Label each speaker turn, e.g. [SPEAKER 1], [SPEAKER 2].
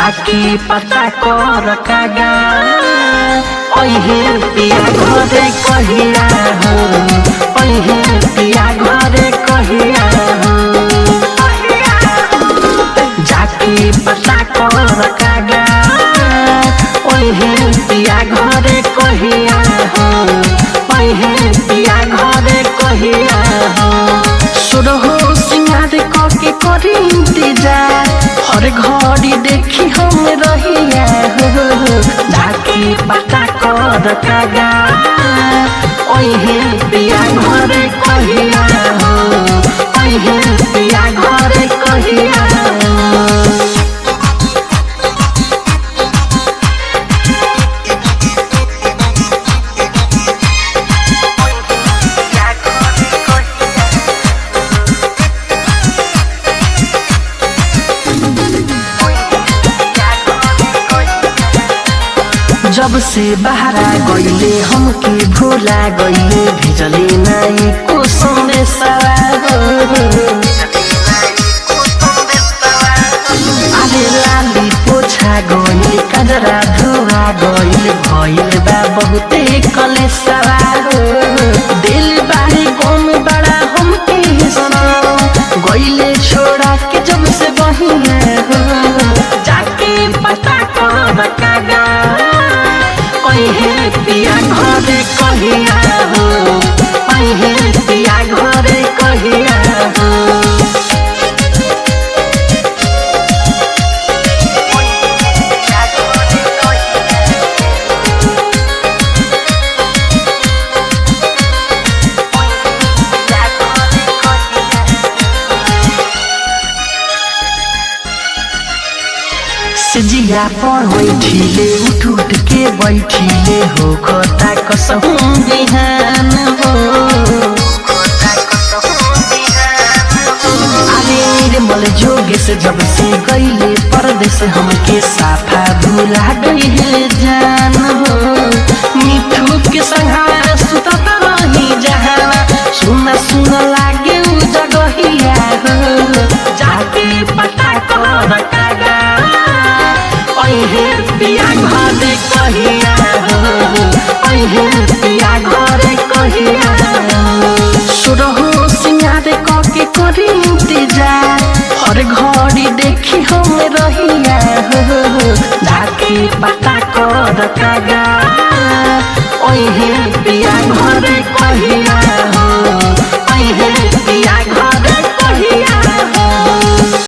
[SPEAKER 1] जाके पता कर कागा ओहे पिया घरे कहिया हो ओहे पिया घरे कहिया हो जाके पता कर कागा ओहे पिया घरे कहिया हो ओहे पिया घरे कहिया हो सुरहो सिंगार के करी इंतजार हर घड़ी देखी हम रहिया हो जाके पता कर कागा ओहे पिया घरे कहिया हो ओहे पिया घरे कहिया हो जब से बहरा गईले हमके भूला गईले भेजले नहीं को संदेशा आले लाली पोछा गईले कजरा धुआ गईले भइल बा बहुते कलेसा दिल बारी कम बड़ा हमके गईले छोड़ा के जब से बहिया हो जाके पता कर कागा ओहे पिया घरे कहिया हो ओहे पिया घरे कहिया हो जिया पर बैठिले उठ उठ के बैठिले हो खता कसहु बिहान हो अरे निर्मल जोगे से जब से गईले परदेश हमके साफा भूला गईले जान हो मिठू के संघारा सुतत रही जहाना सुना सुना लागे उ जगहिया हो जाके पता कर कागा ओहे पिया घरे कहिया हो ओहे पिया घरे कहिया हो सुरहो सिंगार के करी इंतजार हर घड़ी देखी हम रहिया हो जाके पता कर कागा ओहे पिया घरे कहिया